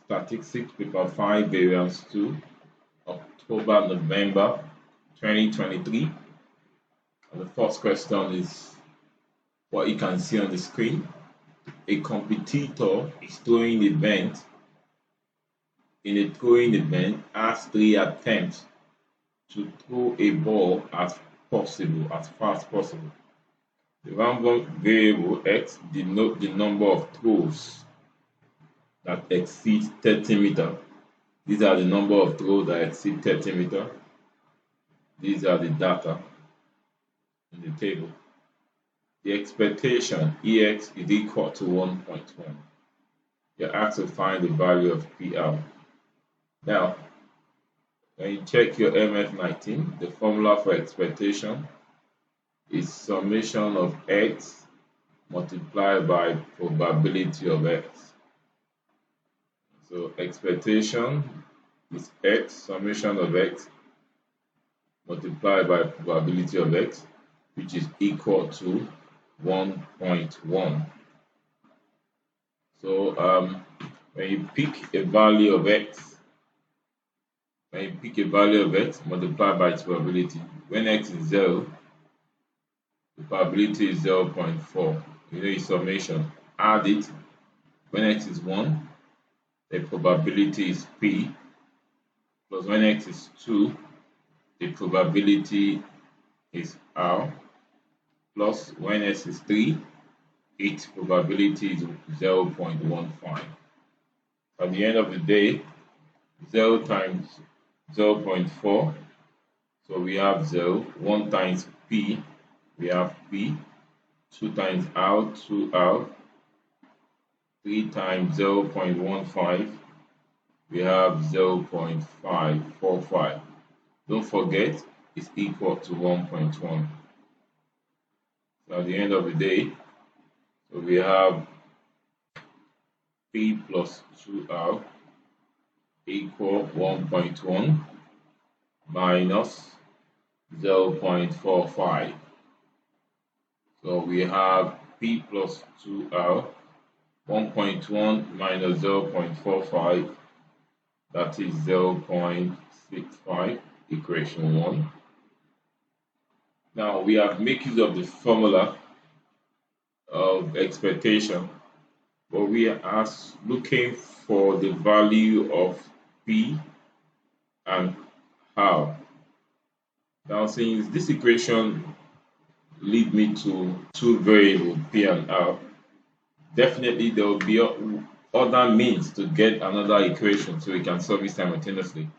Statistics, Paper 5, Variance 2, October, November 2023. And the first question is what you can see on the screen. A competitor is throwing the event. In a throwing event, has 3 attempts to throw a ball as fast as possible. The random variable x denotes the number of throws that exceed 30 meters. These are the number of throws that exceed 30 meters. These are the data in the table. The expectation EX is equal to 1.1. You're asked to find the value of PR. Now, when you check your MS19, the formula for expectation is summation of x multiplied by probability of x. So expectation is x, summation of x multiplied by probability of x, which is equal to 1.1. So when you pick a value of x, multiplied by its probability, when x is 0, the probability is 0.4. You know its summation. Add it. When x is 1, the probability is p. Plus when x is 2, the probability is r. Plus when x is 3, its probability is 0.15. At the end of the day, 0 times 0.4, so we have 0. 1 times p, we have p. 2 times r, 2r. 3 times 0.15, we have 0.545. Don't forget, it's equal to 1.1. So at the end of the day, so we have p plus 2r equal 1.1 minus 0.45. So we have p plus 2r, 1.1 minus 0.45, that is 0.65, equation 1. Now we have made use of the formula of expectation, but we are looking for the value of p and r. Now since this equation lead me to two variables p and r, definitely there will be other means to get another equation so we can solve it simultaneously.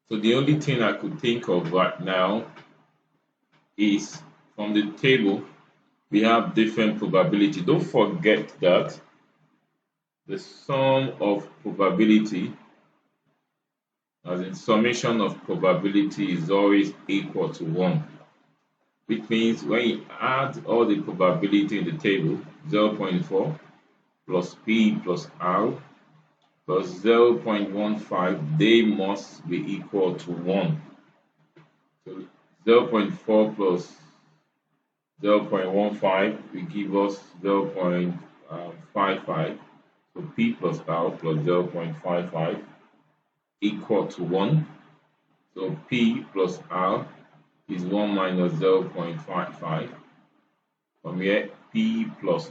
So the only thing I could think of right now is from the table we have different probability. Don't forget that the sum of probability, as in summation of probability, is always equal to 1. Which means when you add all the probability in the table, 0.4 plus p plus r plus 0.15, they must be equal to 1. So 0.4 plus 0.15 will give us 0.55. So p plus r plus 0.55 equal to 1. So p plus r is 1 minus 0.55. From here, p plus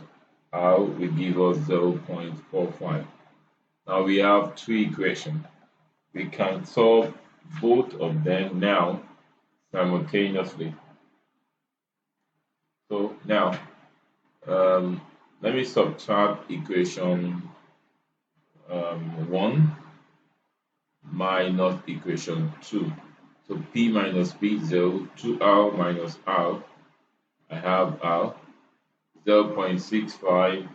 r will give us 0.45. Now we have two equations. We can solve both of them now simultaneously. So now let me subtract equation 1 minus equation 2. So p minus p, 0, 2r minus r, I have r, 0.65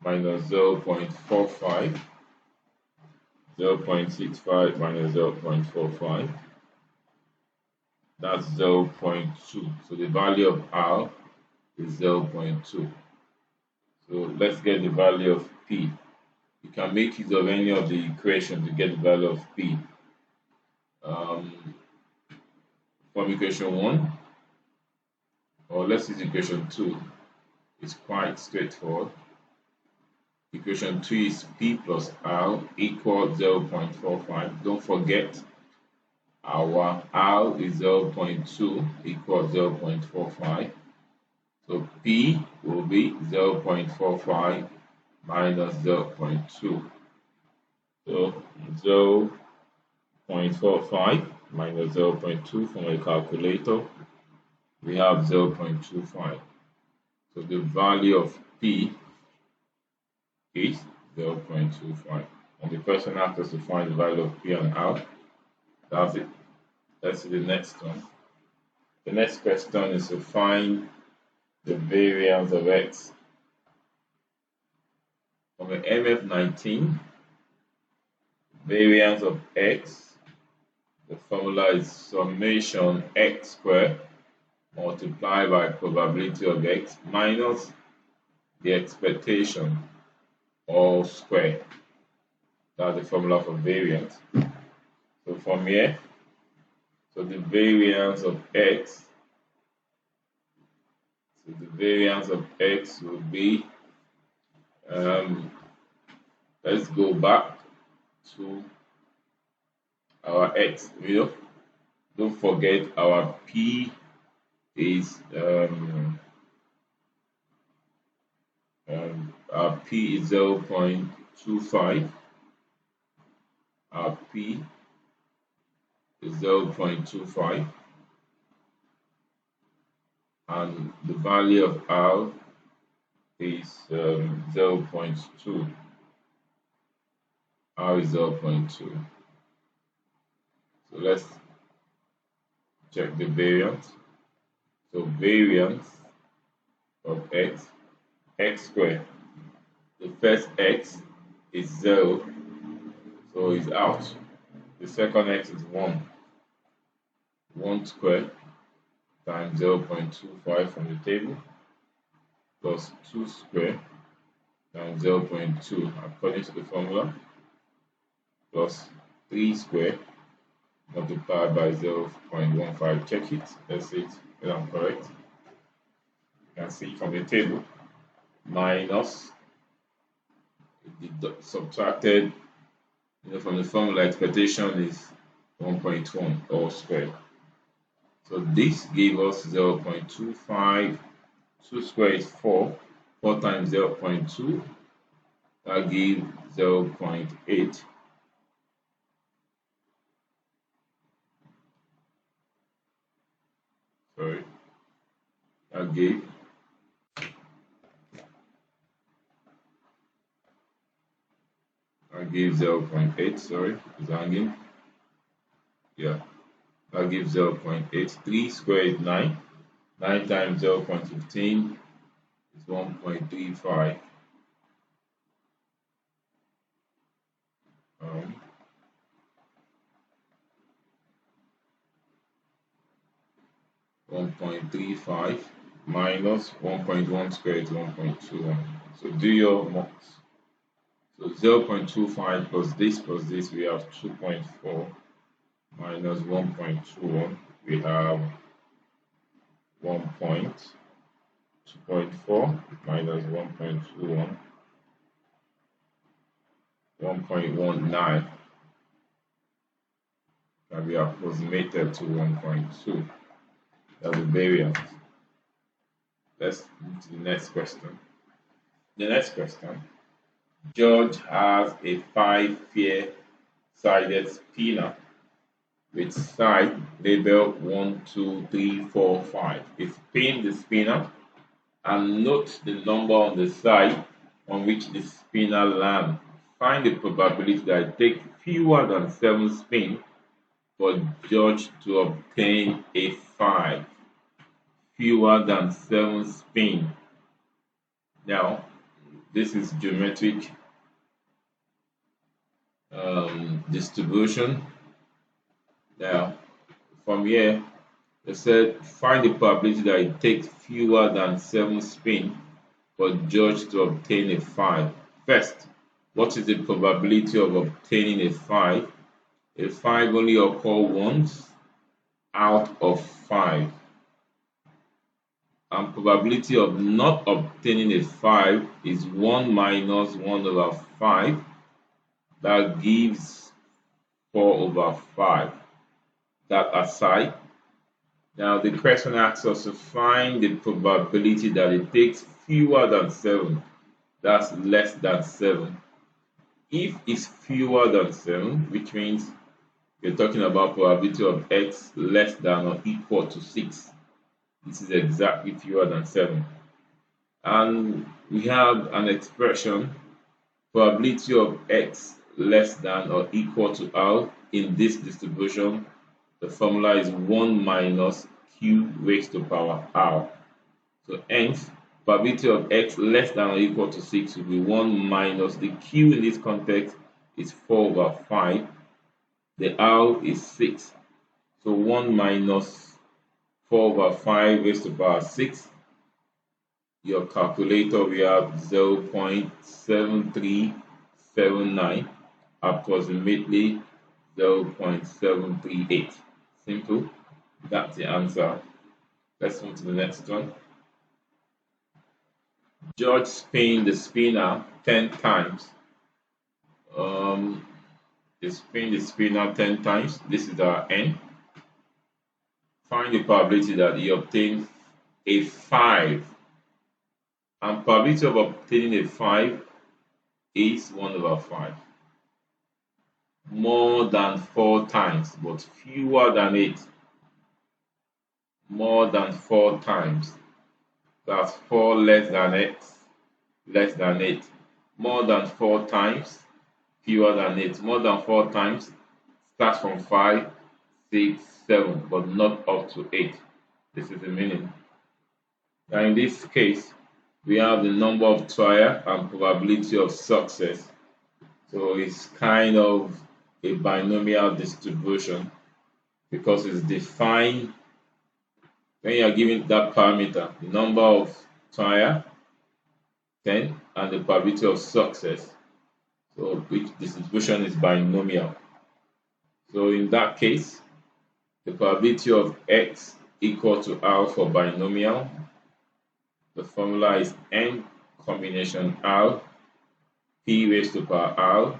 minus 0.45, 0.65 minus 0.45, that's 0.2. So the value of r is 0.2. So let's get the value of p. You can make use of any of the equations to get the value of p. From equation 1, or let's use equation 2, it's quite straightforward. Equation 2 is P plus R equals 0.45. Don't forget our R is 0.2 equals 0.45. So P will be 0.45 minus 0.2. So 0.45 minus 0.2 from a calculator, we have 0.25. So the value of P is 0.25. And the question asked us to find the value of P and R. That's it. Let's see the next one. The next question is to find the variance of X. From an MF19, variance of X, the formula is summation X squared multiplied by probability of X minus the expectation all square. That's the formula for variance. So from here, so the variance of X, will be, let's go back to our X. Don't forget our P is our P is 0.25. Our P is 0.25, and the value of R is 0.2. R is 0.2. So let's check the variance. So variance of X squared. The first X is 0, so it's out. The second X is 1. 1 squared times 0.25 from the table plus 2 squared times 0.2 according to the formula plus 3 squared multiplied by 0.15. Check it. Let's see if I'm correct. You can see from the table minus subtracted from the formula, expectation is 1.1 all squared. So this gave us 0.25. 2 squared is 4. 4 times 0.2, that gives 0.8. Sorry, that gave 0.8. Sorry, it's hanging. Yeah, that gives 0.8. 3 squared is 9. 9 times 0.15 is 1.35. 1.35 minus 1.1 squared is 1.21. So do your marks. So 0.25 plus this, we have 2.4 minus 1.21, we have 2.4 minus 1.21, 1.19 can be approximated to 1.2. That's the variance. Let's move to the next question. The next question. George has a 5 fair-sided spinner with side label 1, 2, 3, 4, 5. Spin the spinner and note the number on the side on which the spinner lands. Find the probability that it takes fewer than 7 spins for George to obtain a 5. Fewer than 7 spins. Now, this is geometric distribution. Now, from here, they said find the probability that it takes fewer than 7 spins for George to obtain a 5. First, what is the probability of obtaining a 5? A 5 only occurs once out of 5. and probability of not obtaining a 5 is 1 minus 1 over 5. That gives 4 over 5. That aside, now the question asks us to find the probability that it takes fewer than 7. That's less than 7. If it's fewer than 7, which means we're talking about probability of x less than or equal to 6. This is exactly fewer than 7. And we have an expression, probability of x less than or equal to r. In this distribution, the formula is 1 minus q raised to power r. So hence, probability of x less than or equal to 6 will be 1 minus the q in this context is 4 over 5. The r is 6. So 1 minus 4 over 5 raised to power 6. Your calculator will have 0.7379, approximately 0.738. Simple. That's the answer. Let's move to the next one. George spin the spinner 10 times. Spin the spinner 10 times. This is our n. Find the probability that he obtains a 5. And probability of obtaining a 5 is 1 over 5. More than 4 times, but fewer than 8. More than 4 times. That's 4 less than x, less than 8. More than 4 times, fewer than 8. More than 4 times starts from 5, 6, 7, but not up to 8. This is the meaning. Now in this case, we have the number of trial and probability of success. So it's kind of a binomial distribution because it's defined when you are given that parameter, the number of trial 10 and the probability of success. So which distribution is binomial. So in that case, the probability of x equal to r for binomial, the formula is n combination r, p raised to power r,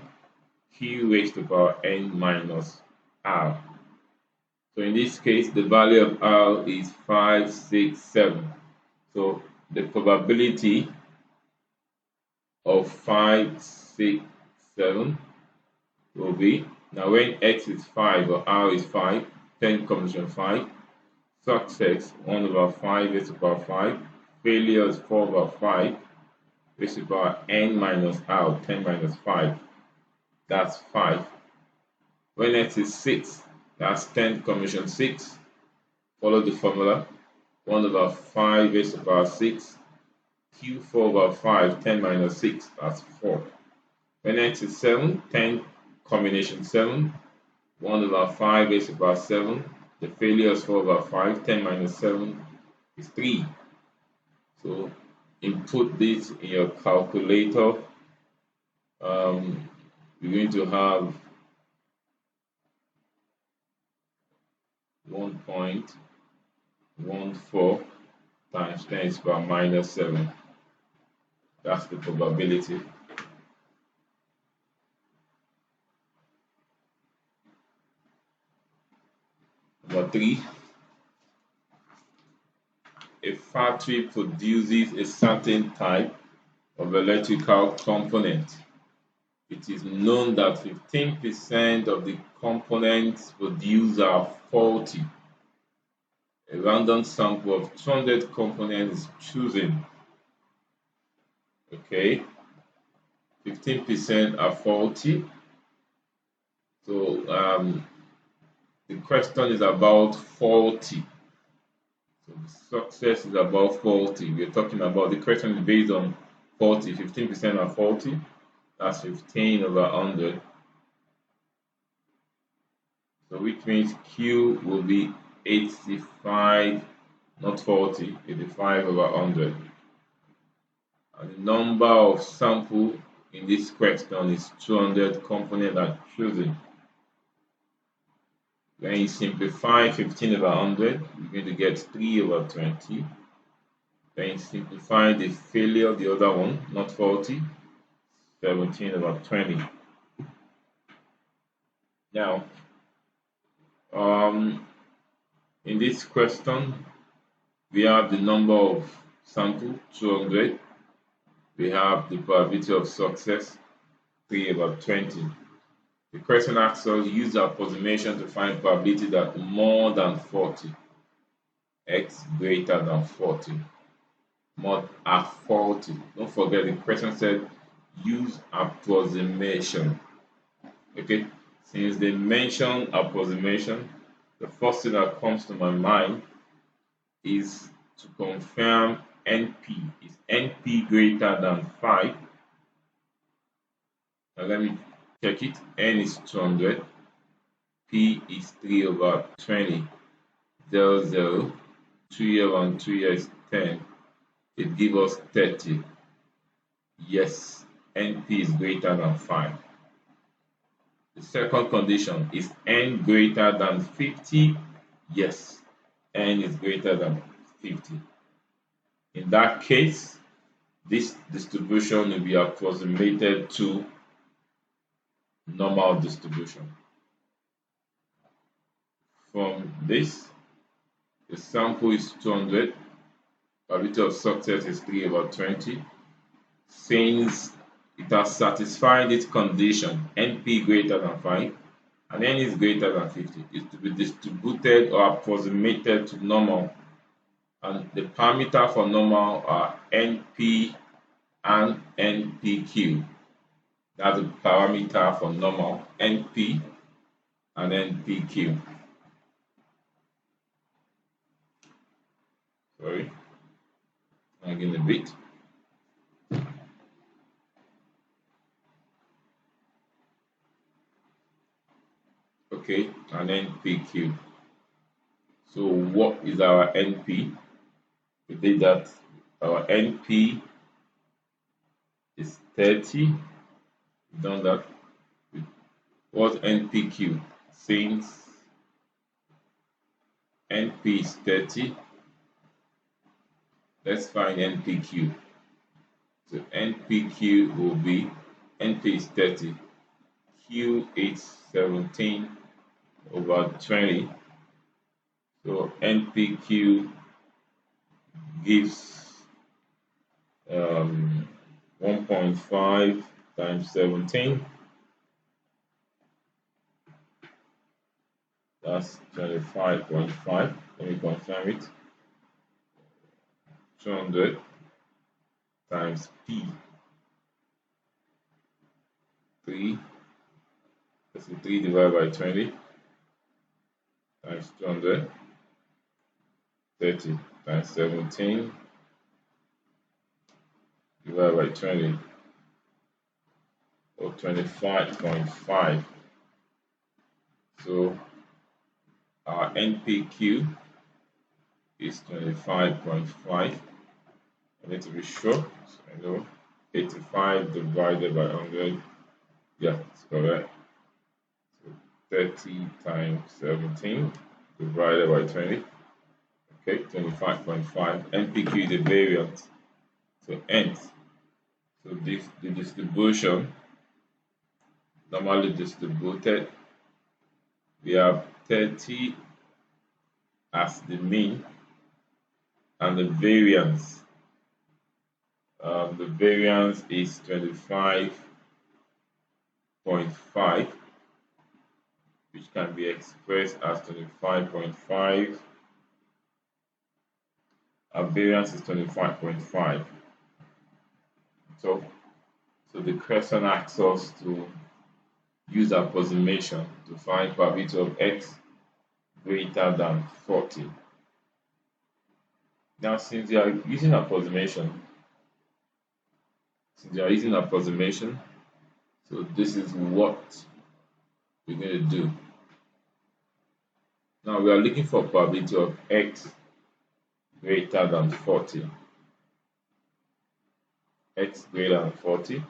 q raised to power n minus r. So in this case, the value of r is 5, 6, 7. So the probability of 5, 6, 7 will be, now when x is 5 or r is 5, 10 combination 5, success 1 over 5 raised to power 5, failure is 4 over 5 raised to power n minus r, 10 minus 5, that's 5. When x is 6, that's 10 combination 6, follow the formula, 1 over 5 raised to power 6, q 4 over 5, 10 minus 6, that's 4. When x is 7, 10 combination 7, 1 over 5 raised to power 7, the failure is 4 over 5, 10 minus 7 is 3. So input this in your calculator. You're going to have 1.14 times 10 is power minus 7. That's the probability. Number 3. A factory produces a certain type of electrical component. It is known that 15% of the components produced are faulty. A random sample of 200 components is chosen. Okay, 15% are faulty. So the question is about faulty. So the success is about faulty. We're talking about, the question is based on faulty. 15% are faulty. That's 15 over 100. So which means Q will be 85, not 40, 85 over 100. And the number of sample in this question is 200 components are chosen. When you simplify 15 over 100, you're going to get 3 over 20. Then simplify the failure, the other one, not faulty, 17/20. Now, in this question, we have the number of sample, 200. We have the probability of success, 3/20. The question asks us use approximation to find probability that more than 40, x greater than 40, more are 40. Don't forget the question said use approximation. Okay, since they mentioned approximation, the first thing that comes to my mind is to confirm NP. Is NP greater than 5? Now let me check it. N is 200, P is 3/20, 0, 0, 2 here and 2 here is 10. It gives us 30. Yes, NP is greater than 5. The second condition is N greater than 50. Yes, N is greater than 50. In that case, this distribution will be approximated to normal distribution. From this, the sample is 200, probability of success is 3/20. Since it has satisfied its condition, NP greater than 5 and N is greater than 50, is to be distributed or approximated to normal. And the parameter for normal are NP and NPQ. That's the parameter for normal, NP and NPQ. Sorry, again a bit. Okay, and NPQ. So what is our NP? We did that. Our NP is 30. We've done that. What's NPQ? Since NP is 30, let's find NPQ. So NPQ will be NP is 30, Q is 17/20. So NPQ gives 1.5 times 17. That's 25.5. Let me confirm it. 200 times P. 3. That's 3 divided by 20 times 200. 30 times 17 divided by 20, or 25.5. So our NPQ is 25.5. I need to be sure. So I know 85 divided by 100. Yeah, it's correct. So 30 times 17 divided by 20. Okay, 25.5. NPQ is a variance. So nth. So this the distribution normally distributed. We have 30 as the mean, and the variance. The variance is 25.5, which can be expressed as 25.5. Our variance is 25.5. So the question asks us to use approximation to find probability of x greater than 40. Now, since you are using approximation, so this is what we're going to do. Now we are looking for probability of x greater than 40. X greater than 40.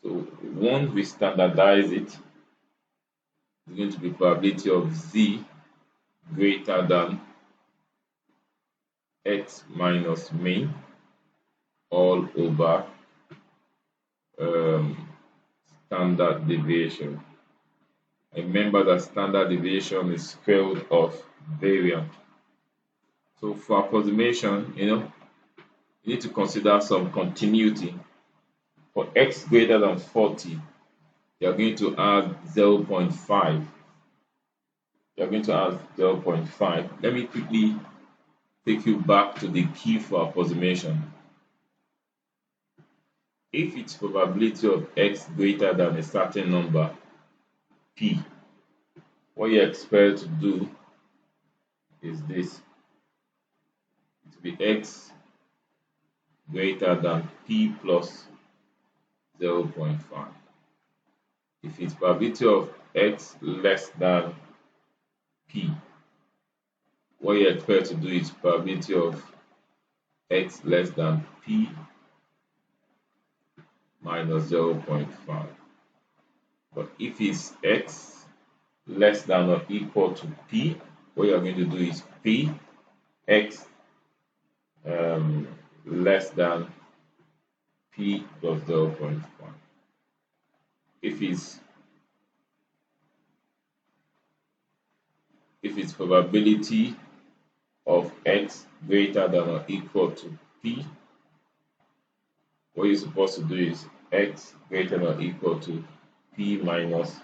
So once we standardize it, it's going to be probability of z greater than x minus mean all over standard deviation. Remember that standard deviation is square root of variance. So for approximation, you need to consider some continuity. For x greater than 40, you are going to add 0.5. You are going to add 0.5. Let me quickly take you back to the key for approximation. If its probability of x greater than a certain number, p, what you expect to do is this. It will be x greater than p plus 0.5. If its probability of x less than p, what you expect to do is probability of x less than p minus 0.5. But if it's x less than or equal to p, what you're going to do is p x less than p plus 0.5. If its probability of x greater than or equal to p, what you're supposed to do is x greater than or equal to p minus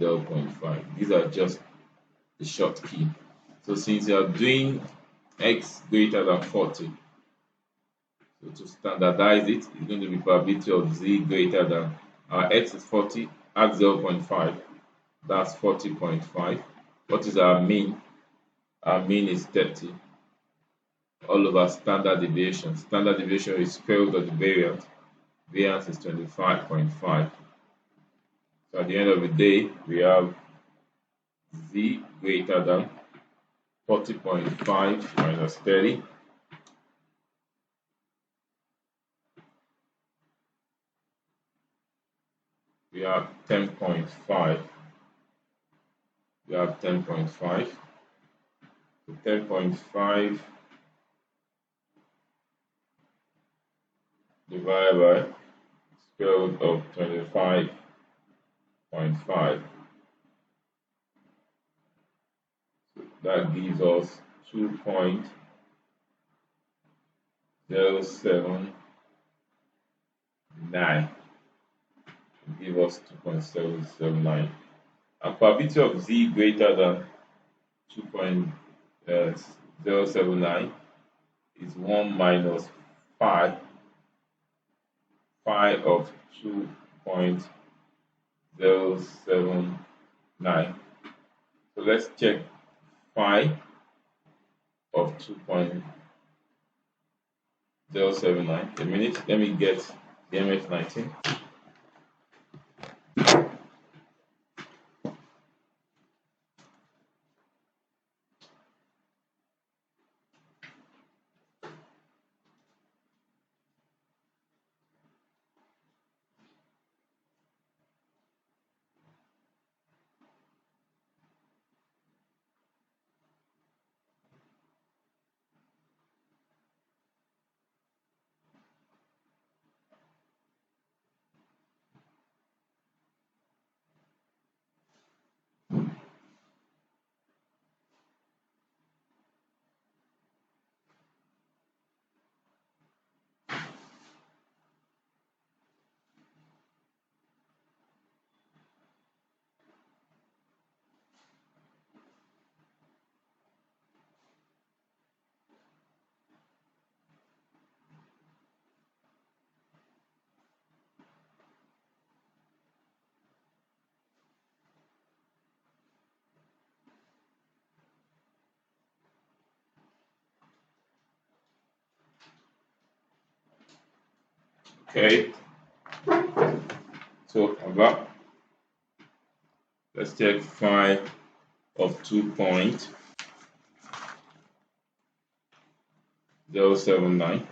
0.5. These are just the short key. So since you are doing x greater than 40, so to standardize it, it's going to be probability of z greater than, our x is 40, add 0.5, that's 40.5. What is our mean? Our mean is 30 all over standard deviation. Standard deviation is square root of the variance. Variance is 25.5. So at the end of the day, we have z greater than 40.5 minus 30. We have 10.5. We have 10.5. So 10.5 divided by square root of 25.5. So that gives us 2.079. Give us 2.779. And probability of z greater than 2.079 is 1 minus phi of 2.079. So let's check phi of 2.079. A minute, let me get the MF19. Okay, so about, let's take phi of 2.079.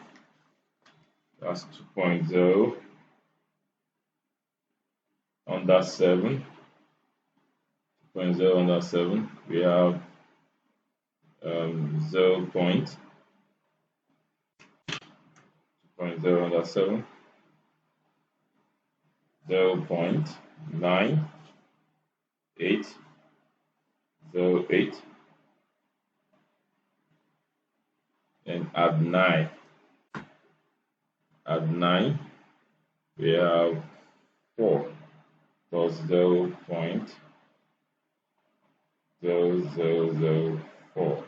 That's 2.0 under 7. 2.0 under 7. We have 0.079. 0.007, 0.9808, and add 9. Add 9, we have 4 plus 0.0004.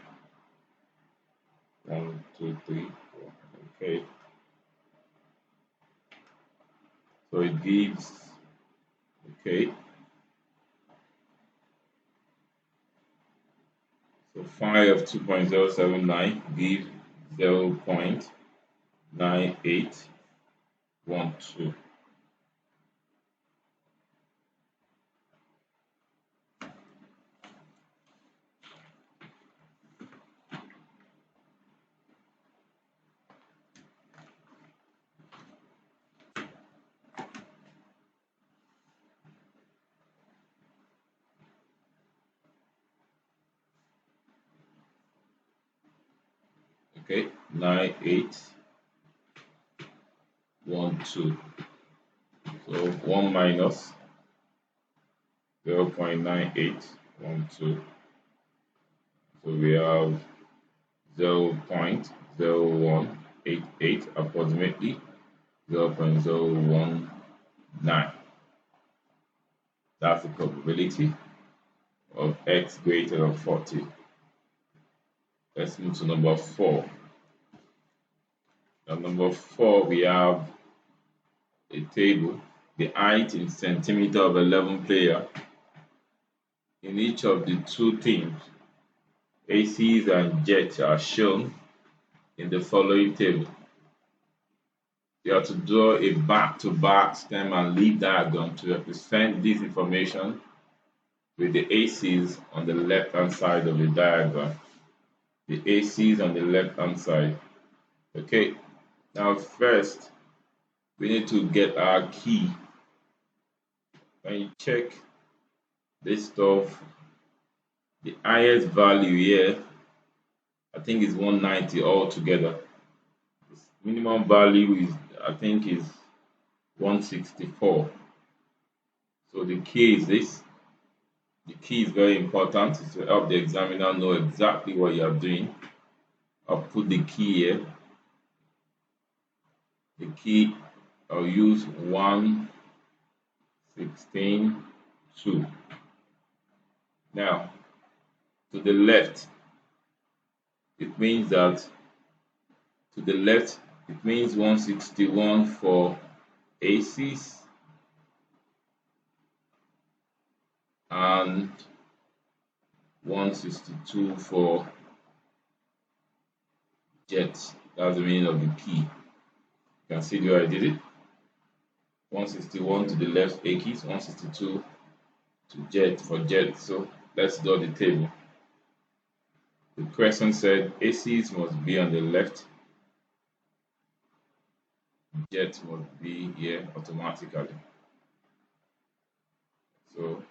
1, 2, 3, 4. Okay. So it gives, okay. So phi of 2.079 gives 0.9812. Okay, 9812. So 1 minus 0.9812. So we have 0.0188, approximately 0.019. That's the probability of x greater than 40. Let's move to number 4. Now, number 4, we have a table, the height in centimeter of 11 player in each of the two teams, aces and jets, are shown in the following table. You have to draw a back-to-back stem and leaf diagram to represent this information with the aces on the left-hand side of the diagram. The aces on the left-hand side. Okay, now first we need to get our key. When you check this stuff, the highest value here, I think, is 190 altogether. This minimum value is, I think, is 164. So the key is this. The key is very important to help the examiner know exactly what you are doing. I'll put the key here. The key, I'll use 116.2. Now, to the left, it means that to the left, it means 161 for aces and 162 for jets. That's the meaning of the key. You can see where I did it. 161 to the left aces, 162 to jet for jet. So let's draw the table. The question said aces must be on the left, jet must be here automatically. So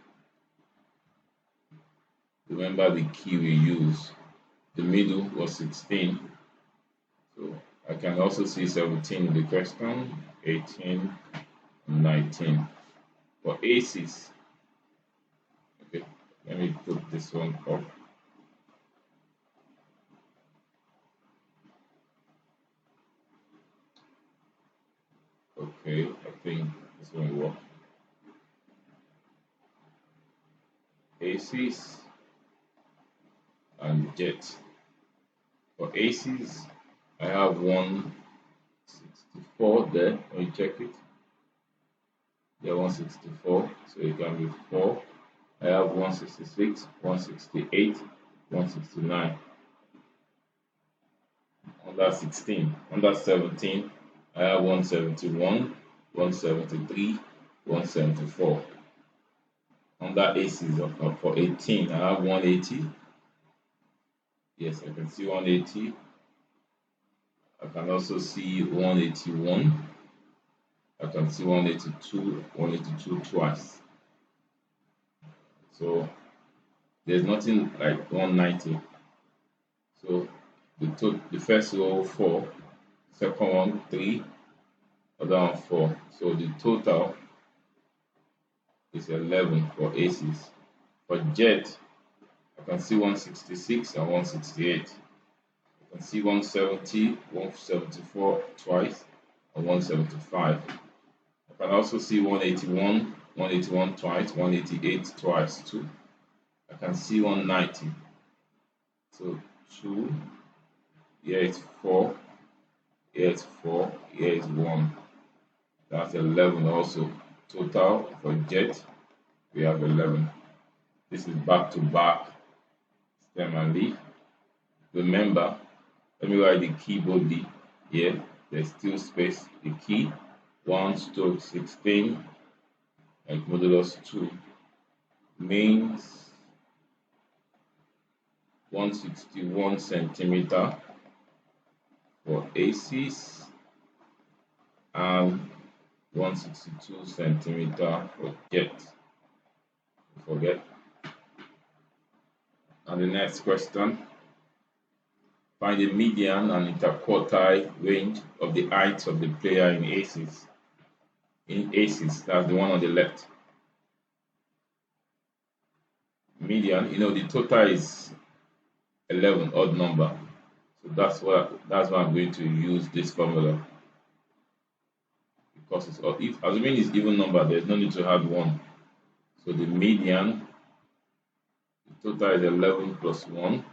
remember the key we use. The middle was 16. So I can also see 17 in the question, 18, and 19. For aces, okay, let me put this one up. Okay, I think this one will work. Aces and jets. For aces, I have 164 there. When you check it, there 164, so it can be 4. I have 166, 168, 169. Under 16, under 17, I have 171, 173, 174. Under aces for 18, I have 180. Yes, I can see 180. I can also see 181. I can see 182, 182 twice. So there's nothing like 190. So the first row 4, second one 3, other one 4. So the total is 11 for aces. For jet, I can see 166 and 168. I can see 170, 174 twice, and 175. I can also see 181, 181 twice, 188 twice too. I can see 190. So 2, here is 4, here is 4, here is 1. That's 11 also. Total for jet, we have 11. This is back to back stem and leaf. Remember, let me write the keyboard D here. There's still space. The key 1/16 like modulus 2 means 161 centimeter for aces and 162 centimeter for jet. Don't forget. And the next question. Find the median and interquartile range of the height of the player in aces. In aces, that's the one on the left. Median, the total is 11, odd number. So that's why I'm going to use this formula. Because it's odd. If assuming it's even number, there's no need to add 1. So the median, the total is 11 plus 1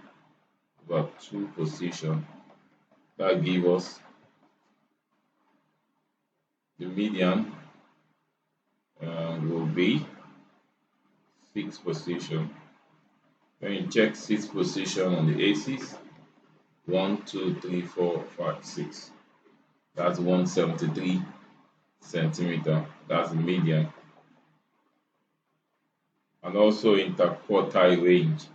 over 2 position. That gives us the median will be 6 position. When you check 6th position on the aces, 1, 2, 3, 4, 5, 6. That's 173 centimeter. That's the median. And also interquartile range.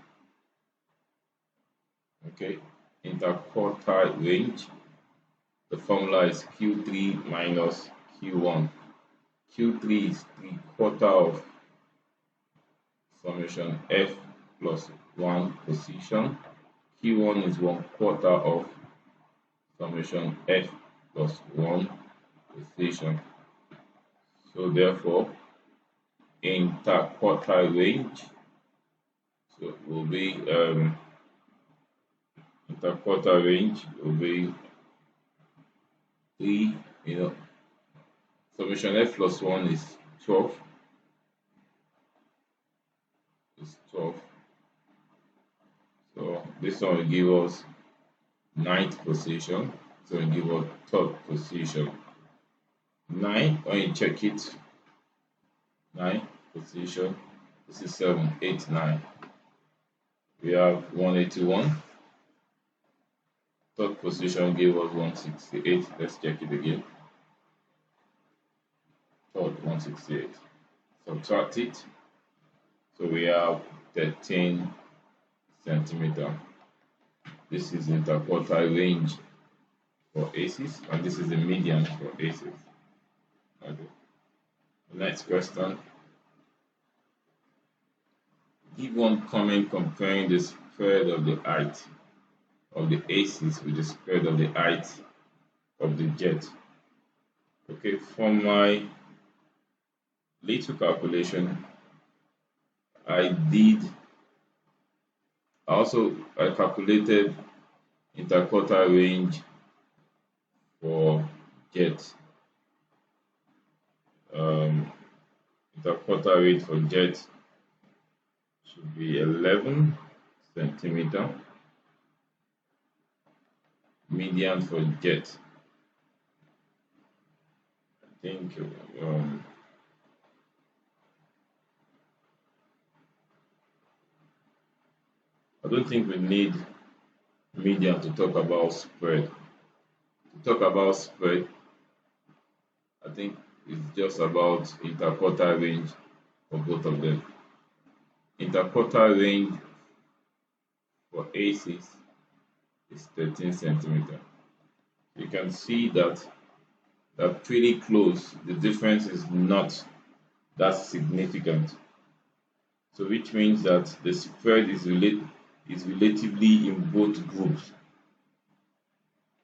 Okay, interquartile range. The formula is Q3 minus Q1. Q3 is 3/4 of summation F plus 1 position. Q1 is 1/4 of summation F plus 1 position. So therefore, interquartile range will be interquartile range will be 3. Summation F plus 1 is 12. It's 12. So this one will give us 9th position. So it will give us 3rd position. 9, when you check it, 9th position. This is 7, 8, 9. We have 181. 3rd position gave us 168. Let's check it again. 3rd, 168. Subtract it. So we have 13 centimeter. This is interquartile range for aces, and this is the median for aces. Okay. Next question. Give one comment comparing the spread of the height of the aces with the spread of the height of the jet. Okay, from my little calculation, I calculated interquartile range for jet. Interquartile range for jet should be 11 centimeter. Median for jet, I think I don't think we need median to talk about spread. To talk about spread, I think it's just about interquartile range for both of them. Interquartile range for aces is 13 centimeter. You can see that they're pretty close. The difference is not that significant. So which means that the spread is relatively in both groups.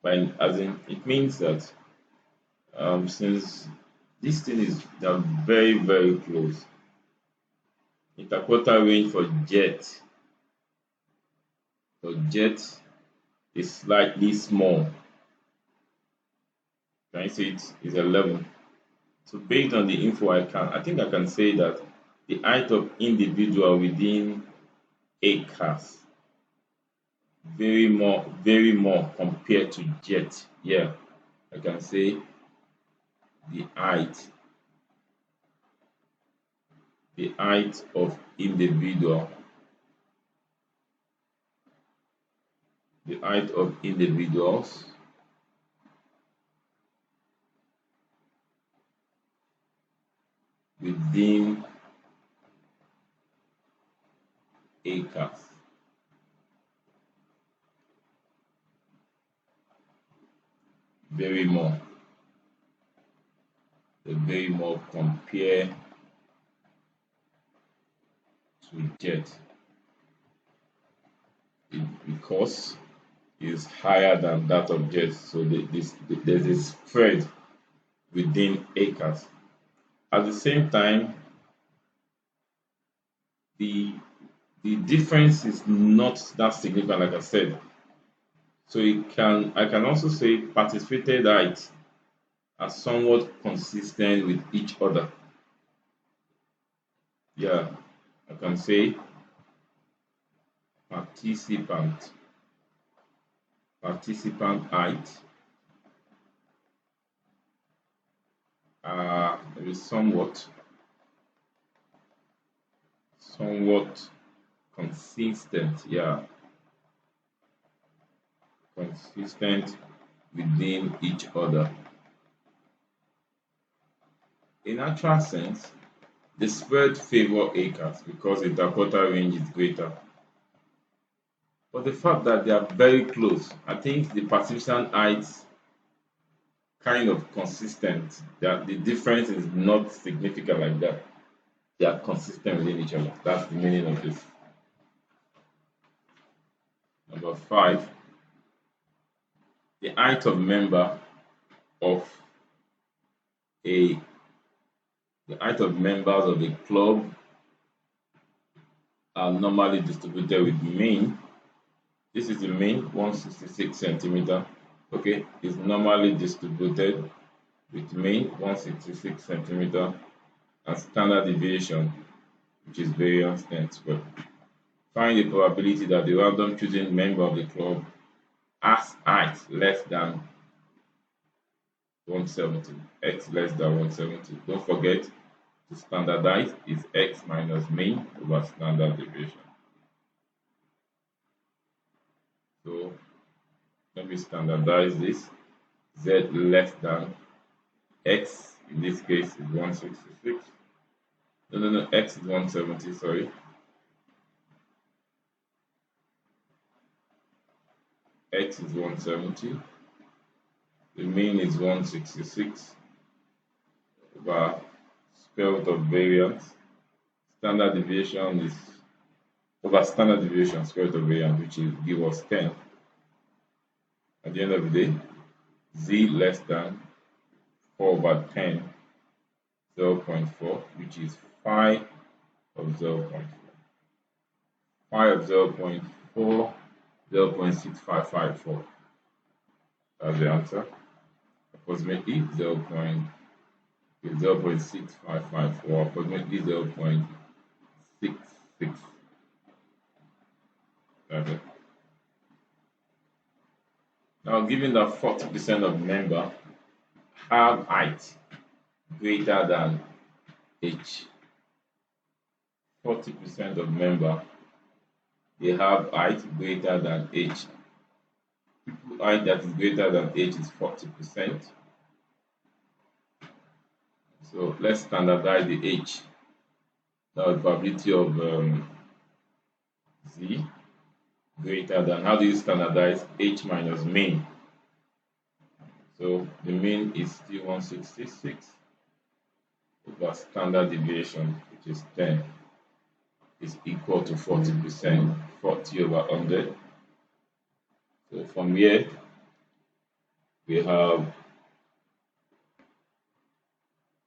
as in it means that since this thing is they're very very close, interquartile range for jet is slightly small. Can you see it is 11? So based on the info I think I can say that the height of individual within acres very more compared to jet. Yeah, I can say the height of the height of individuals within acres very more compared to jet because is higher than that of jet. So there's a spread within acres. At the same time, the difference is not that significant, like I said. So I can also say participated height are somewhat consistent with each other. Yeah, I can say participant height maybe somewhat consistent. Yeah, consistent within each other. In actual sense, the spread favor acres because the interquartile range is greater. But the fact that they are very close, I think the participant heights kind of consistent. That the difference is not significant like that. They are consistent within each other. That's the meaning of this. Number 5, the height of member of a the height of members of a club are normally distributed with mean. This is the mean 166 centimeter. Okay, is normally distributed with mean 166 centimeter and standard deviation, which is variance squared. Find the probability that the random chosen member of the club has height less than 170, x less than 170. Don't forget to standardize is x minus mean over standard deviation. So let me standardize this. Z less than x, in this case is 166. No, x is 170, sorry. X is 170. The mean is 166 over square root of variance. Standard deviation is over standard deviation square root of variance, which will give us 10. At the end of the day, z less than 4 over 10, 0.4, which is phi of 0.4. Phi of 0.4, 0.6554. That's the answer. Approximately 0.6554, approximately 0.66. That's it. Now, given that 40% of member have height greater than h, 40% of member they have height greater than h. Height that is greater than h is 40%. So let's standardize the h. Now the probability of z greater than, how do you standardize h minus mean? So the mean is still 166 over standard deviation, which is 10, is equal to 40%, 40 over 100. So from here, we have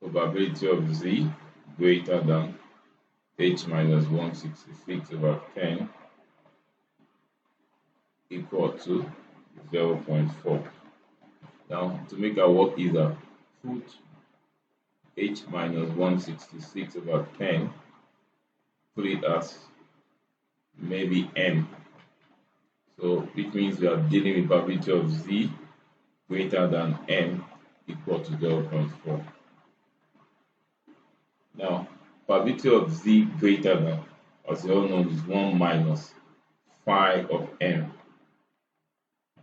probability of z greater than h minus 166 over 10 equal to 0.4. Now, to make our work easier, put h minus 166 over 10, put it as maybe m. So, which means we are dealing with probability of z greater than m equal to 0.4. Now, probability of z greater than, as you all know, is 1 minus phi of m,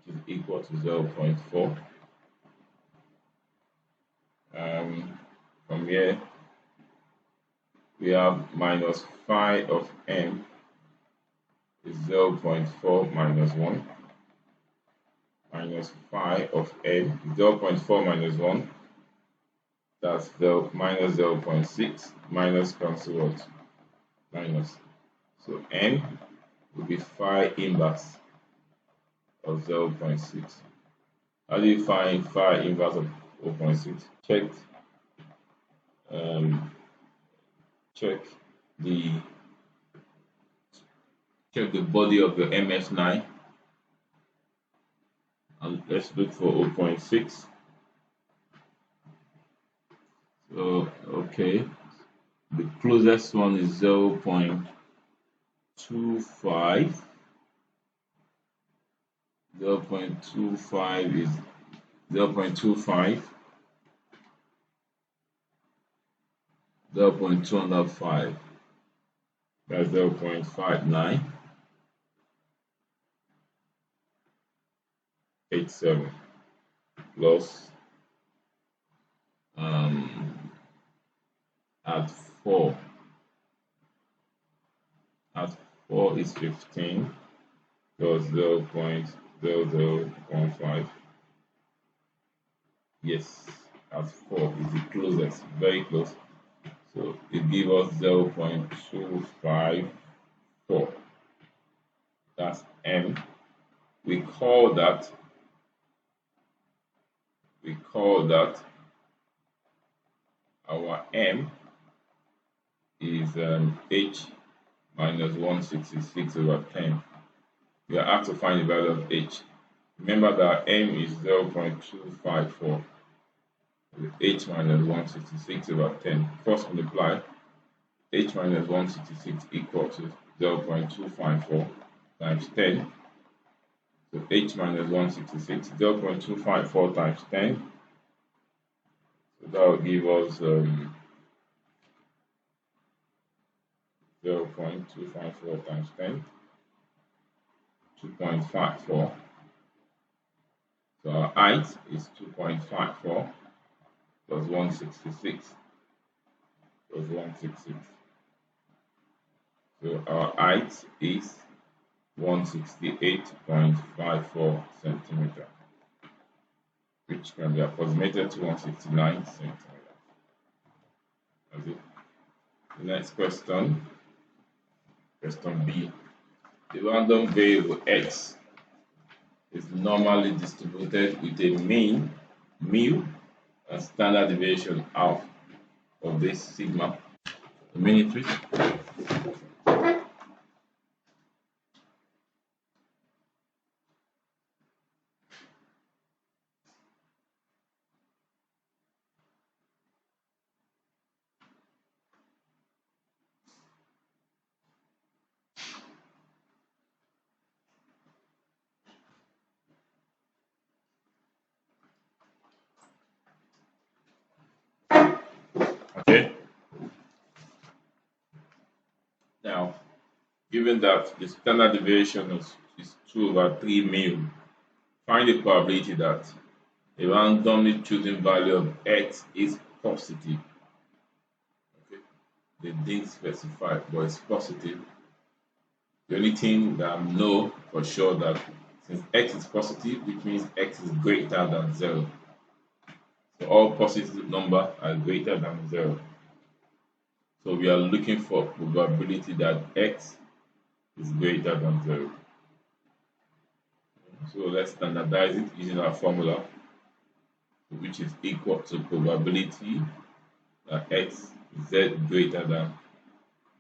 which is equal to 0.4. From here, we have minus phi of m is 0.4 minus 1. Minus phi of m, 0.4 minus 1. That's minus 0.6. Minus cancel what? Minus. So n will be phi inverse of 0.6. How do you find phi inverse of 0.6? Check the body of your MS9 and let's look for 0.6. So okay, the closest one is 0.25. 0.25 is 0.25. 0.205, that's 0.5987 plus at 4 is 15 plus 0.0015. Yes, at 4 is the closest, very close. So it gives us 0.254. That's m. We call that our m is h minus 166 over 10. We are asked to find the value of h. Remember that m is 0.254. H minus 166 over 10. First multiply h minus 166 equal to 0.254 times 10. So h minus 166, 0.254 times 10. So that will give us 0.254 times 10, 2.54. So our height is 2.54 plus 166 plus 166. So our height is 168.54 centimeter, which can be approximated to 169 centimeters. That's it. The next question, question B. The random variable x is normally distributed with a mean mu and standard deviation of this sigma. A minute, please. Okay. Now, given that the standard deviation is 2 over 3 mu, find the probability that a randomly chosen value of x is positive. Okay. They didn't specify, but it's positive. The only thing that I know for sure that since x is positive, which means x is greater than 0. So all positive numbers are greater than 0. So we are looking for probability that x is greater than 0. So let's standardize it using our formula. which is equal to probability that x z greater than,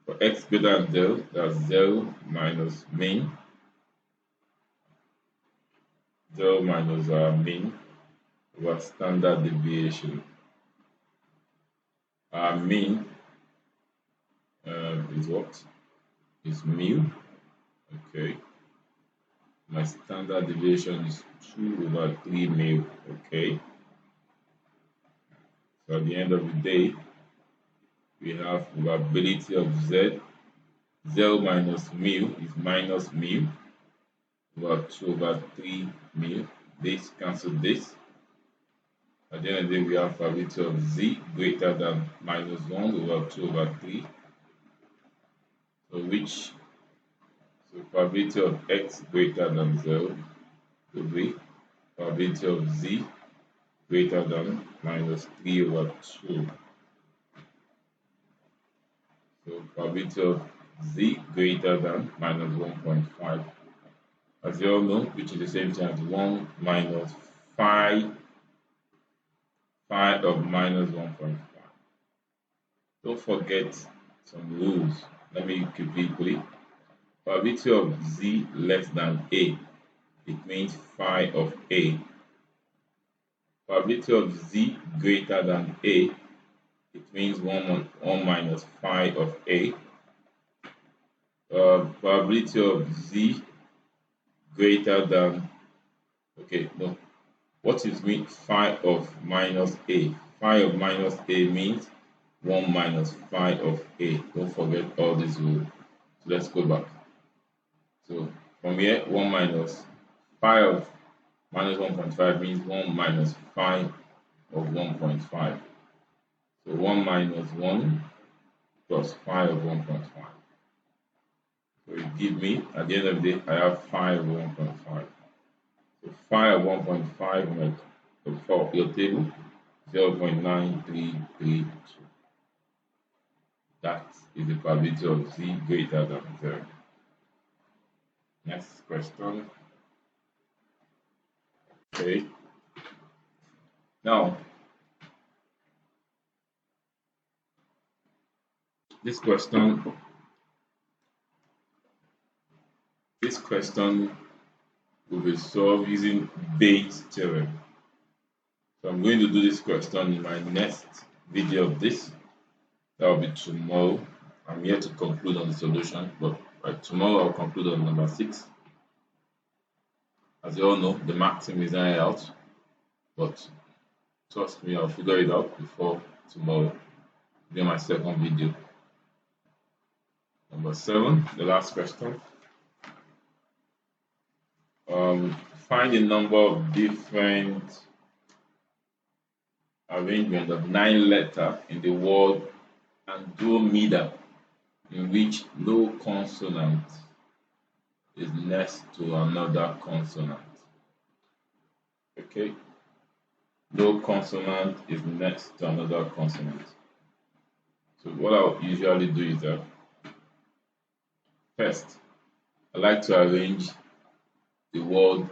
for x greater than 0, that's 0 minus mean, 0 minus our mean over standard deviation. Our mean is what? Is mu. Okay. My standard deviation is 2 over 3 mu. Okay. So at the end of the day, we have probability of z. 0 minus mu is minus mu over 2 over 3 mu. This cancel this. At the end of the day, we have probability of z greater than minus 1 over 2 over 3. So probability of x greater than 0 will be probability of z greater than minus 3 over 2. So probability of z greater than minus 1.5. As you all know, which is the same thing as 1 minus phi of minus 1.5. Don't forget some rules. Let me keep it quickly. Probability of z less than a, it means phi of a. Probability of z greater than a, it means 1 minus phi of a. Probability of z greater than, okay, no, what is mean phi of minus a? Phi of minus a means 1 minus phi of a. Don't forget all these rules. So let's go back. So from here, 1 minus phi of minus 1.5 means 1 minus phi of 1.5. So 1 minus 1 plus phi of 1.5. So it gives me, at the end of the day, I have phi of 1.5. So phi of 1.5 for your table, 0.9332. That is the probability of z greater than 0. Next question. Okay. Now, this question will be solved using Bayes' theorem. So I'm going to do this question in my next video of this. That will be tomorrow. I'm here to conclude on the solution, but by tomorrow I'll conclude on number 6. As you all know, the math team is not out, but trust me, I'll figure it out before tomorrow. Be my second video. Number 7, the last question. Find the number of different arrangement of 9 letters in the word Andromeda in which no consonant is next to another consonant. Okay, no consonant is next to another consonant. So what I'll usually do is that first, I like to arrange the word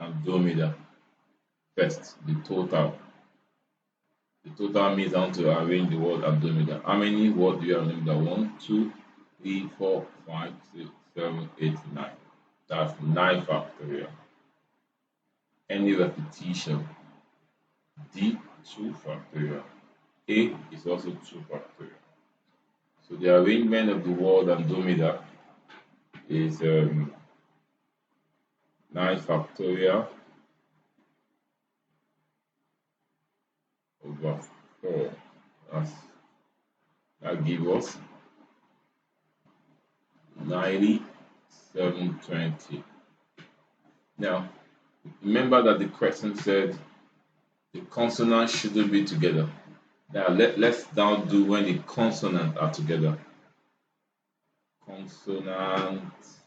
Andromeda first, the total. The total means I want to arrange the word Andromeda. How many words do you arrange? 1, 2, 3, 4, 5, 6, 7, 8, 9. That's 9 factorial. Any repetition, D 2 factorial. A is also 2 factorial. So the arrangement of the word Andromeda is 9 factorial over 4. That gives us 9720. Now, remember that the question said the consonants shouldn't be together. Now, let's now do when the consonants are together. Consonants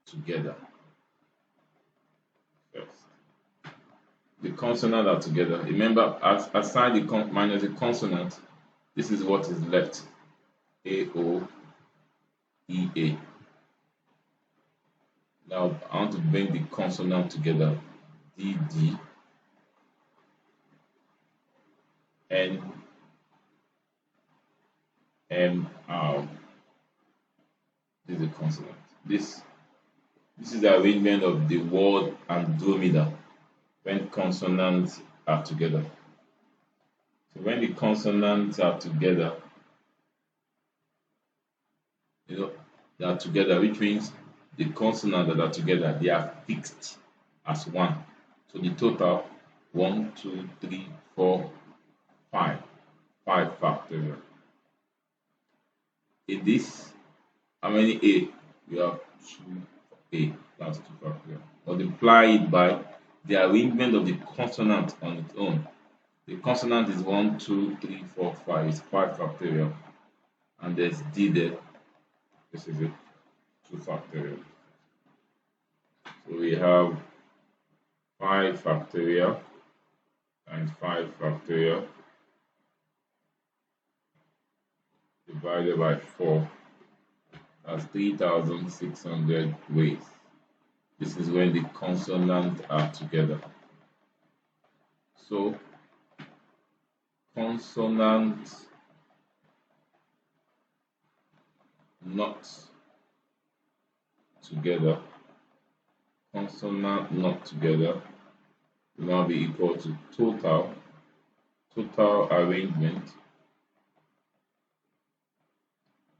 together. First, the consonants are together. Remember, aside the minus the consonant, this is what is left. A-O, E-A. Now I want to bring the consonant together. DD, N M R. This is a consonant. This is the arrangement of the word Andromeda when consonants are together. So when the consonants are together, they are together, which means the consonants that are together, they are fixed as one. So the total 1, 2, 3, 4, 5, 5 factorial. In this, how many A? We have 2A, that's 2 factorial. Multiply it by the arrangement of the consonant on its own. The consonant is 1, 2, 3, 4, 5. It's 5 factorial. And there's D there. This is it, 2 factorial. So we have 5 factorial times 5 factorial divided by 4. That's 3,600 ways. This is when the consonants are together. So consonants not together, consonant not together will now be equal to total arrangement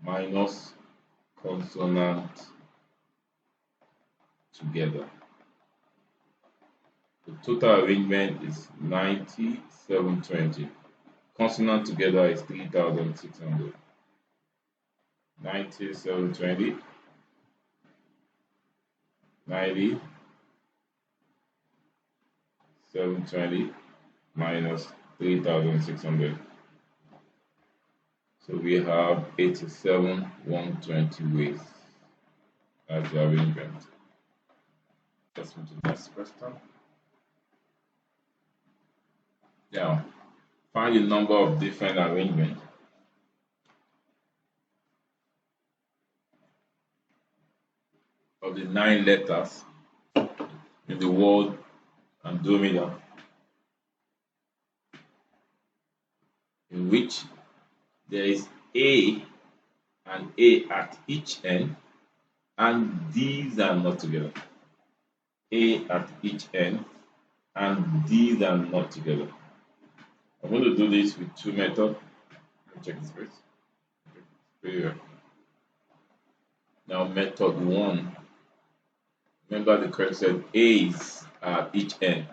minus consonant together. The total arrangement is 90,720. Consonant together is 3,600. 90,720. 90,720 minus 3,600. So we have 87,120 ways. That's the arrangement. Let's move to the next question. Now, find the number of different arrangements of the 9 letters in the word Andromeda, in which there is A and A at each end, and these are not together. A at each end, and these are not together. I'm going to do this with 2 methods. Let me check this first. Okay. Now, method 1. Remember the correct said A's at each end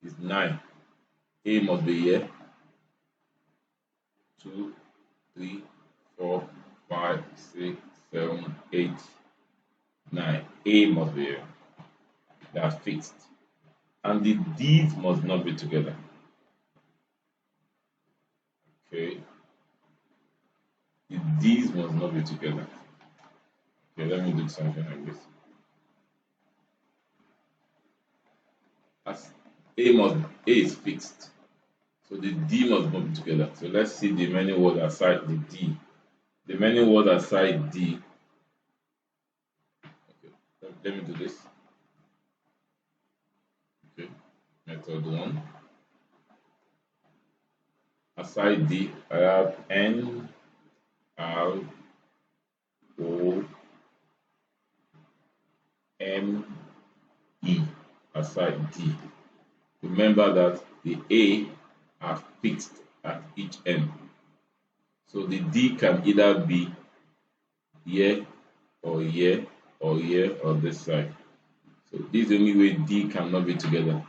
is 9. A must be here. 2, 3, 4, 5, 6, 7, 8, 9. A must be here. They are fixed. And the D's must not be together. Okay. The D's must not be together. Okay, let me do something like this. As A is fixed. So the D must not be together. So let's see the many words aside the D. The many words aside D. Okay, let me do this. Okay, method 1. Aside D, I have N, R, O, M, E aside D. Remember that the A are fixed at each end. So the D can either be here or here or here or this side. So this is the only way D cannot be together.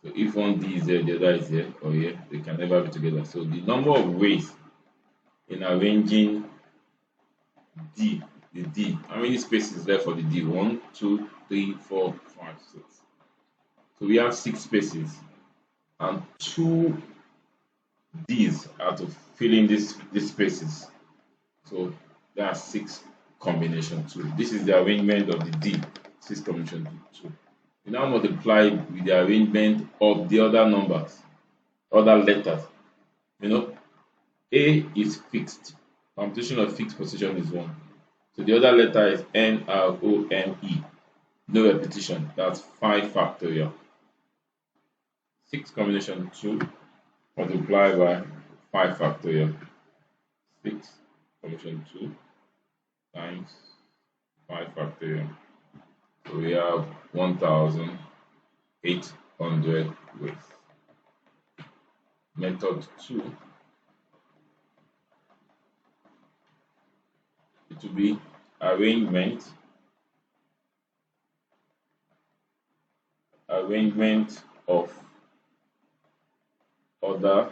So if one D is there, the other is here or here, they can never be together. So the number of ways in arranging D, the D, how many spaces is there for the D? 1, 2, 3, 4, 5, 6. So we have 6 spaces and 2 D's are to fill in these spaces. So there are 6 combination 2. This is the arrangement of the D, 6 combination 2. We now multiply with the arrangement of the other numbers, other letters. A is fixed. Permutation of fixed position is 1. So the other letter is N, R, O, M, E. no repetition. That's 5 factorial. 6 combination 2 multiplied by 5 factorial. 6 combination 2 times 5 factorial. So we have 1800 with method 2. It will be arrangement of other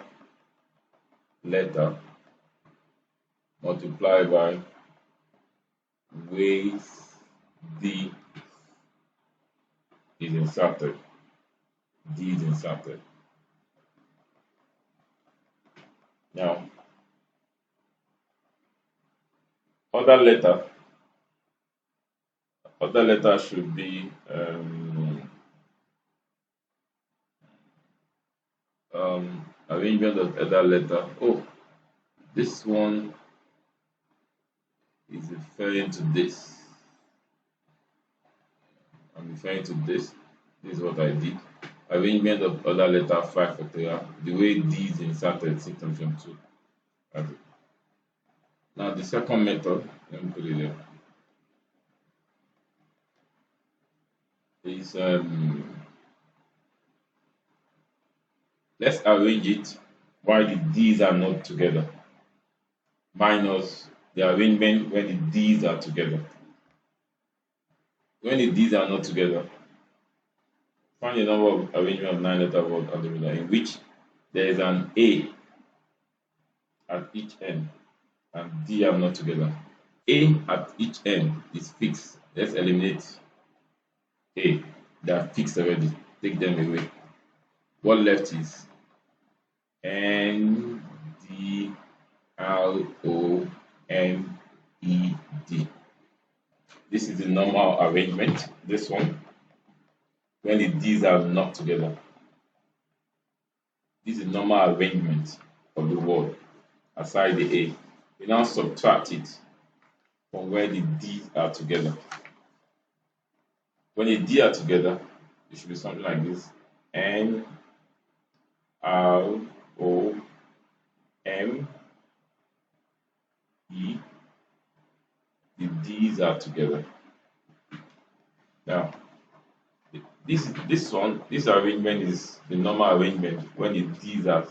letter multiplied by ways D is inserted. D is inserted. Now, other letter should be arrangement of other letter. Oh, this one is referring to this. I'm referring to this. This is what I did. Arrangement of other letter 5 factorial. The way D is inserted 6 times 2. That's it. Now the second method, let me put it there. Is let's arrange it while the D's are not together. Minus the arrangement when the D's are together. When the D's are not together, find the number of arrangement of 9-letter word algebra in which there is an A at each end and D are not together. A at each end is fixed. Let's eliminate A. They are fixed already. Take them away. What left is N D R O M E D. This is the normal arrangement. This one, when the D's are not together. This is normal arrangement of the word aside the A. We now subtract it from where the D's are together. When the D are together, it should be something like this: N R O M E. The D's are together. Now, this arrangement is the normal arrangement when the D's are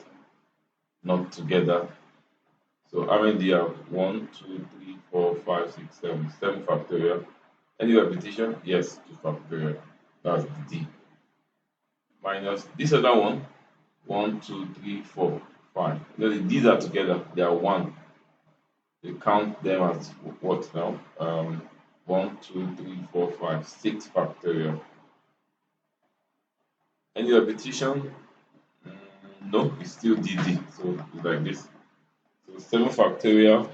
not together. So how many D have 1, 2, 3, 4, 5, 6, 7, 7 factorial. Any repetition? Yes, 2 factorial. That's the D. Minus this other one, 1, 2, 3, 4, 5. Now the D's are together, they are 1. You count them as what now? 1, 2, 3, 4, 5, 6 factorial. Any repetition? No, it's still DD. So it's like this. So 7 factorial.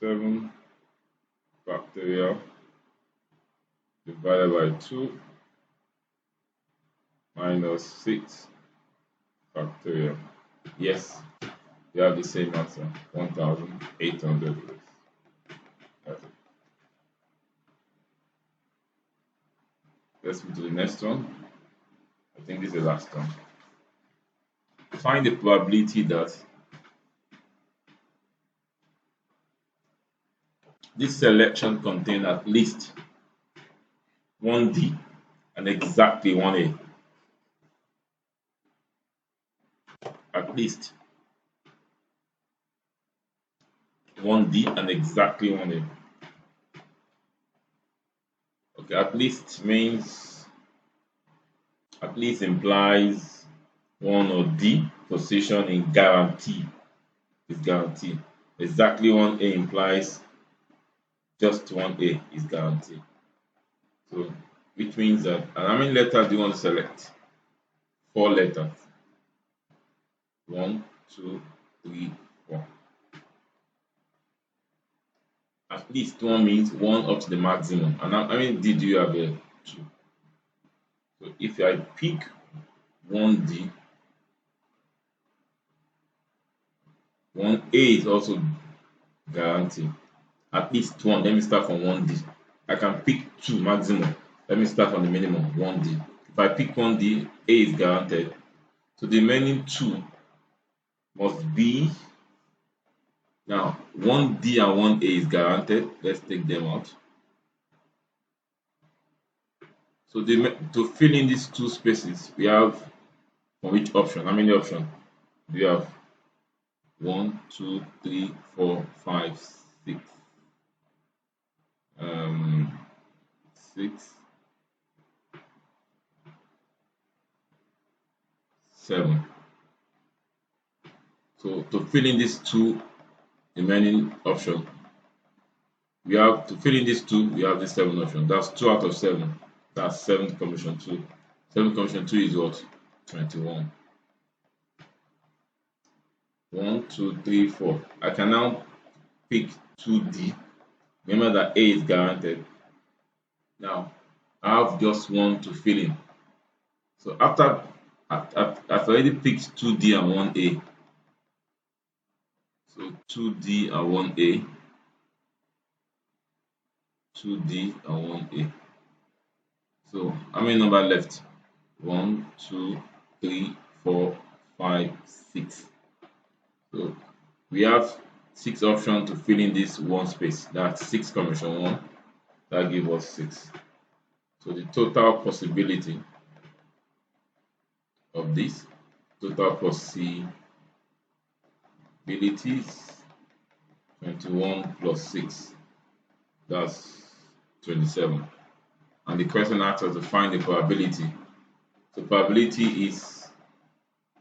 7 factorial divided by 2 minus 6 factorial. Yes, we have the same answer, 1800. That's it. Let's move to the next one. I think this is the last one. Find the probability that this selection contains at least one D and exactly one A. At least one D and exactly one A. Okay, at least means, at least implies one or D position in guarantee. Is guarantee. Exactly one A implies just one A is guaranteed. So which means that, and how many letters do you want to select? 4 letters. 1, 2, 3, 4. At least one means 1 up to the maximum. And how many D do you have here? 2. So if I pick 1D, 1A is also guaranteed. at least one. Let me start from 1D. I can pick 2 maximum. Let me start from the minimum 1D. If I pick 1D, A is guaranteed. So the remaining 2 must be, now 1D and 1A is guaranteed. Let's take them out. So to fill in these 2 spaces, we have from each option. How many options? We have 1, 2, 3, 4, 5, 6. 6, 7. So to fill in these 2 remaining options, we have to fill in these 2, we have the 7 option. That's 2 out of 7. That's 7 combination 2. 7 combination 2 is what? 21. 1, 2, 3, 4. I can now pick 2D. Remember that A is guaranteed. Now I have just 1 to fill in. So after I've already picked 2D and 1A. So 2D and 1A. 2D and 1A. So how many numbers left? 1, 2, 3, 4, 5, 6. So we have 6 options to fill in this one space. That's 6 combination 1. That gives us 6. So the total possibility of this, total possibilities, 21 plus 6. That's 27. And the question asks us to find the probability. So probability is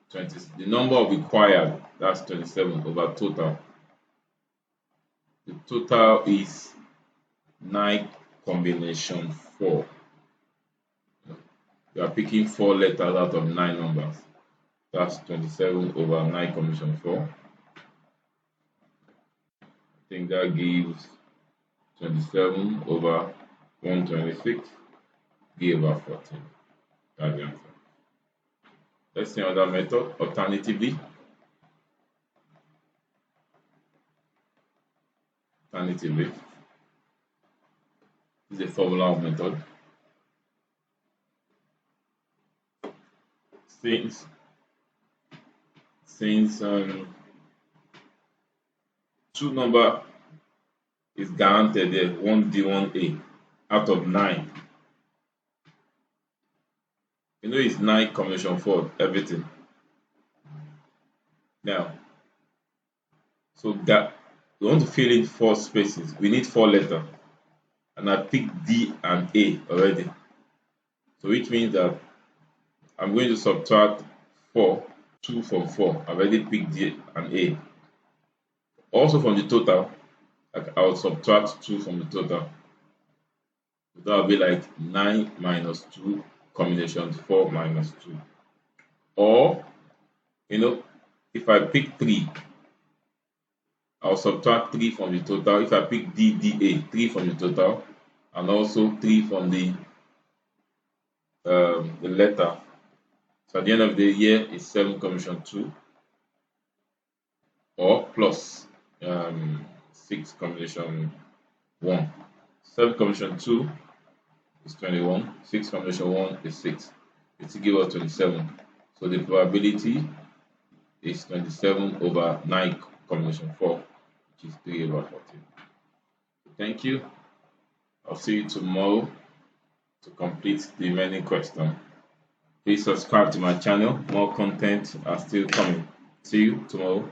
20. The number required, that's 27 over total. The total is 9 combination 4. We are picking 4 letters out of 9 numbers. That's 27 over 9 combination 4. I think that gives 27 over 126, give over 14. That's the answer. Let's see another method. Alternatively, this is a formula of method. Since 2 number is guaranteed there, 1D, 1A, out of 9. You know it's 9 combination 4, everything. Now, so that we want to fill in 4 spaces. We need 4 letters. And I picked D and A already. So which means that I'm going to subtract 2 from 4. I've already picked D and A. Also from the total, I will subtract 2 from the total. So that will be like 9 minus 2 combination 4 minus 2. Or, if I pick 3, I'll subtract 3 from the total. If I pick D, DA, 3 from the total, and also 3 from the letter. So at the end of the year is 7 combination 2, or plus 6 combination 1. 7 combination 2 is 21, 6 combination 1 is 6. It will give us 27. So the probability is 27 over 9 combination 4, which is 3 over 14. Thank you. I'll see you tomorrow to complete the remaining question. Please subscribe to my channel. More content are still coming. See you tomorrow.